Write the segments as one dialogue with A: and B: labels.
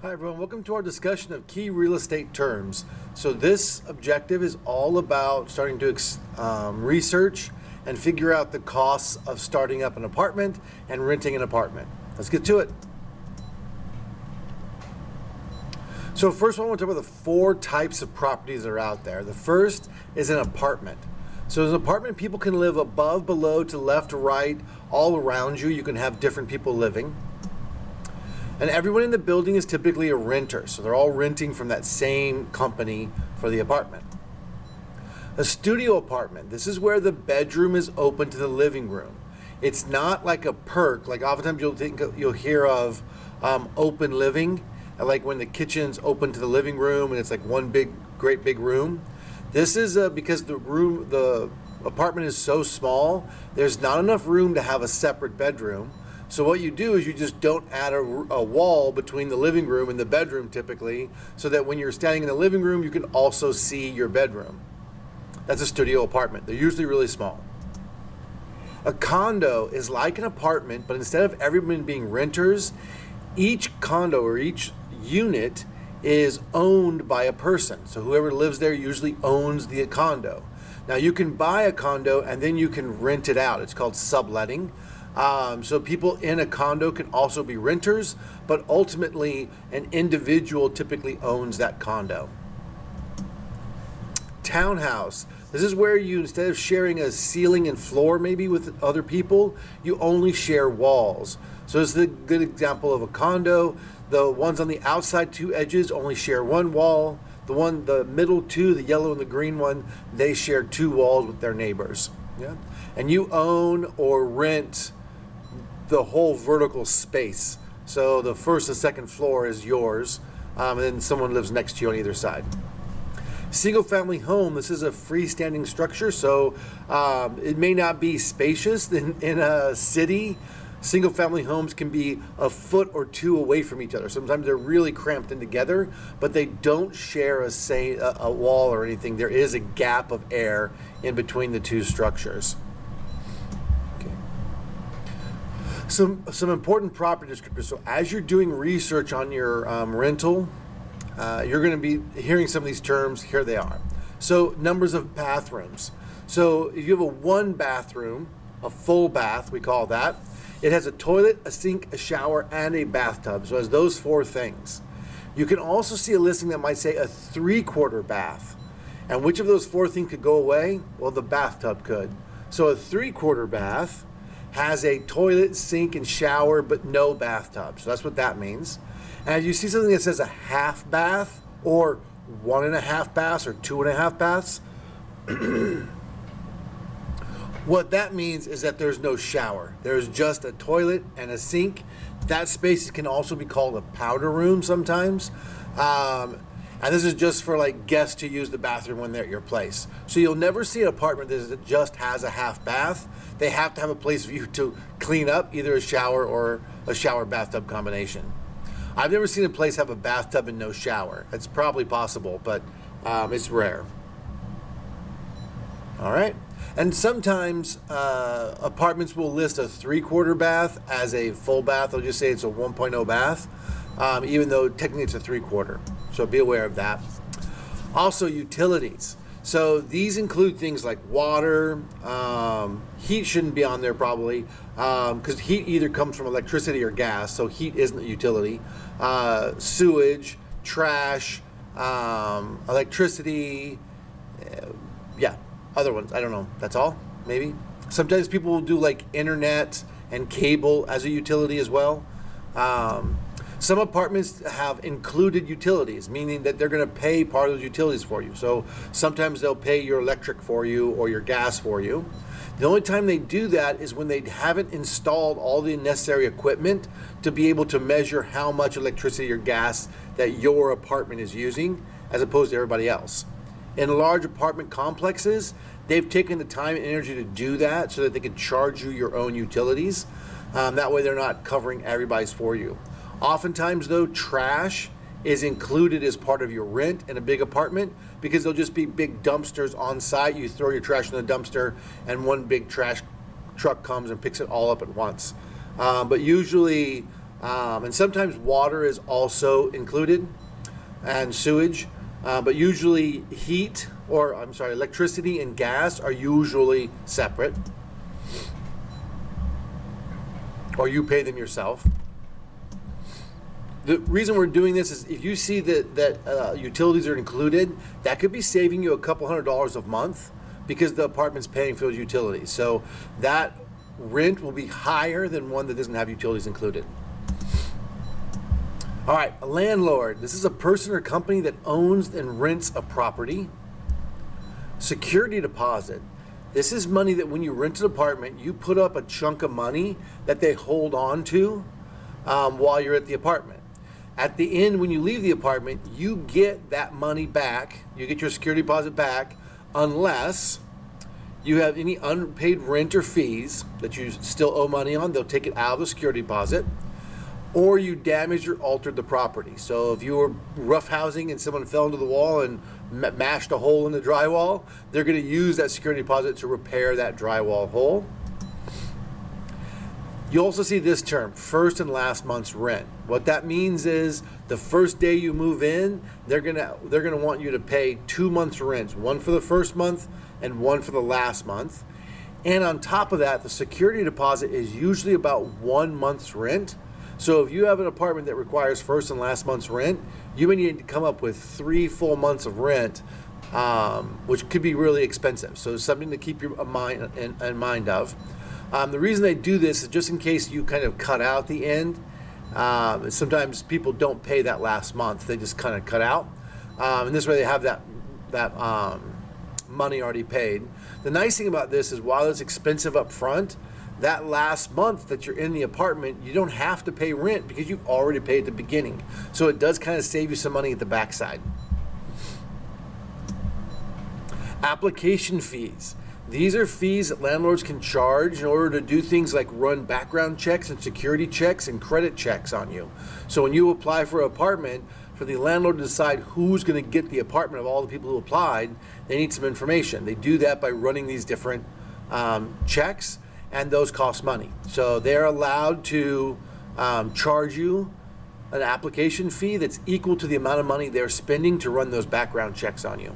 A: Hi everyone, welcome to our discussion of key real estate terms. So this objective is all about starting to research and figure out the costs of starting up an apartment and renting an apartment. Let's get to it. So first I want to talk about the four types of properties that are out there. The first is an apartment. So as an apartment, people can live above, below, to left, right, all around you. You can have different people living. And everyone in the building is typically a renter, so they're all renting from that same company for the apartment. A studio apartment, this is where the bedroom is open to the living room. It's not like a perk, like oftentimes you'll hear of open living, like when the kitchen's open to the living room and it's like one great big room. This is because the apartment is so small, there's not enough room to have a separate bedroom. So what you do is you just don't add a wall between the living room and the bedroom typically, so that when you're standing in the living room, you can also see your bedroom. That's a studio apartment. They're usually really small. A condo is like an apartment, but instead of everyone being renters, each condo or each unit is owned by a person. So whoever lives there usually owns the condo. Now you can buy a condo and then you can rent it out. It's called subletting. So people in a condo can also be renters, but ultimately an individual typically owns that condo. Townhouse. This is where you, instead of sharing a ceiling and floor maybe with other people, you only share walls. So this is a good example of a condo. The ones on the outside two edges only share one wall. The middle two, the yellow and the green one, they share two walls with their neighbors. Yeah, and you own or rent the whole vertical space. So the first and second floor is yours, and then someone lives next to you on either side. Single family home, this is a freestanding structure, so it may not be spacious in a city. Single family homes can be a foot or two away from each other. Sometimes they're really cramped in together, but they don't share a wall or anything. There is a gap of air in between the two structures. Some important property descriptors. So as you're doing research on your rental, you're going to be hearing some of these terms. Here they are. So numbers of bathrooms. So if you have a one bathroom, a full bath, we call that, it has a toilet, a sink, a shower, and a bathtub. So it has those four things. You can also see a listing that might say a 3/4 bath. And which of those four things could go away? Well, the bathtub could. So a 3/4 bath has a toilet, sink, and shower, but no bathtub. So that's what that means. And you see something that says a half bath, or 1.5 baths, or 2.5 baths, what that means is that there's no shower. There's just a toilet and a sink. That space can also be called a powder room sometimes. And this is just for like guests to use the bathroom when they're at your place. So you'll never see an apartment that just has a half bath. They have to have a place for you to clean up, either a shower or a shower bathtub combination. I've never seen a place have a bathtub and no shower. It's probably possible, but it's rare. All right. And sometimes apartments will list a 3/4 bath as a full bath. They'll just say it's a 1.0 bath, even though technically it's a 3/4. So be aware of that. Also, utilities. So these include things like water. Heat shouldn't be on there probably, because heat either comes from electricity or gas. So heat isn't a utility. Sewage, trash, electricity. Yeah, other ones. I don't know. That's all, maybe. Sometimes people will do like internet and cable as a utility as well. Some apartments have included utilities, meaning that they're going to pay part of those utilities for you. So sometimes they'll pay your electric for you or your gas for you. The only time they do that is when they haven't installed all the necessary equipment to be able to measure how much electricity or gas that your apartment is using, as opposed to everybody else. In large apartment complexes, they've taken the time and energy to do that so that they can charge you your own utilities. That way they're not covering everybody's for you. Oftentimes, though, trash is included as part of your rent in a big apartment because there'll just be big dumpsters on site. You throw your trash in the dumpster and one big trash truck comes and picks it all up at once. But usually And sometimes water is also included and sewage, but usually electricity and gas are usually separate, or you pay them yourself. The reason we're doing this is if you see that utilities are included, that could be saving you a couple $100s a month because the apartment's paying for those utilities. So that rent will be higher than one that doesn't have utilities included. All right, a landlord. This is a person or company that owns and rents a property. Security deposit. This is money that when you rent an apartment, you put up a chunk of money that they hold on to while you're at the apartment. At the end, when you leave the apartment, you get that money back. You get your security deposit back unless you have any unpaid rent or fees that you still owe money on. They'll take it out of the security deposit. Or you damaged or altered the property. So if you were roughhousing and someone fell into the wall and mashed a hole in the drywall, they're going to use that security deposit to repair that drywall hole. You also see this term, first and last month's rent. What that means is the first day you move in, they're gonna want you to pay 2 months' rent, one for the first month and one for the last month. And on top of that, the security deposit is usually about 1 month's rent. So if you have an apartment that requires first and last month's rent, you may need to come up with 3 full months of rent, which could be really expensive. So it's something to keep your in mind of. The reason they do this is just in case you kind of cut out the end. Sometimes people don't pay that last month; they just kind of cut out, and this way they have that money already paid. The nice thing about this is while it's expensive up front, that last month that you're in the apartment, you don't have to pay rent because you've already paid at the beginning. So it does kind of save you some money at the backside. Application fees. These are fees that landlords can charge in order to do things like run background checks and security checks and credit checks on you. So when you apply for an apartment, for the landlord to decide who's going to get the apartment of all the people who applied, they need some information. They do that by running these different checks, and those cost money. So they're allowed to charge you an application fee that's equal to the amount of money they're spending to run those background checks on you.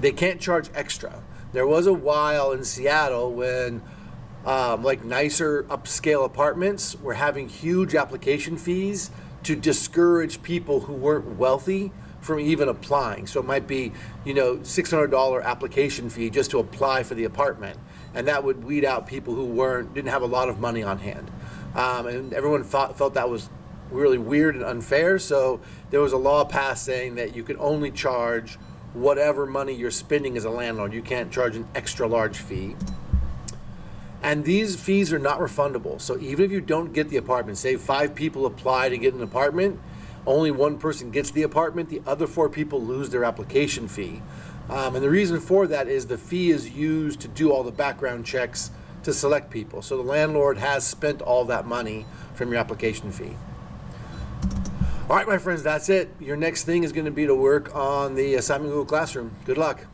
A: They can't charge extra. There was a while in Seattle when like nicer upscale apartments were having huge application fees to discourage people who weren't wealthy from even applying. So it might be, $600 application fee just to apply for the apartment. And that would weed out people who didn't have a lot of money on hand. And everyone felt that was really weird and unfair. So there was a law passed saying that you could only charge whatever money you're spending as a landlord. You can't charge an extra large fee. And these fees are not refundable. So even if you don't get the apartment, say 5 people apply to get an apartment, only 1 person gets the apartment, the other 4 people lose their application fee. And the reason for that is the fee is used to do all the background checks to select people. So the landlord has spent all that money from your application fee. All right, my friends, that's it. Your next thing is going to be to work on the assignment Google Classroom. Good luck.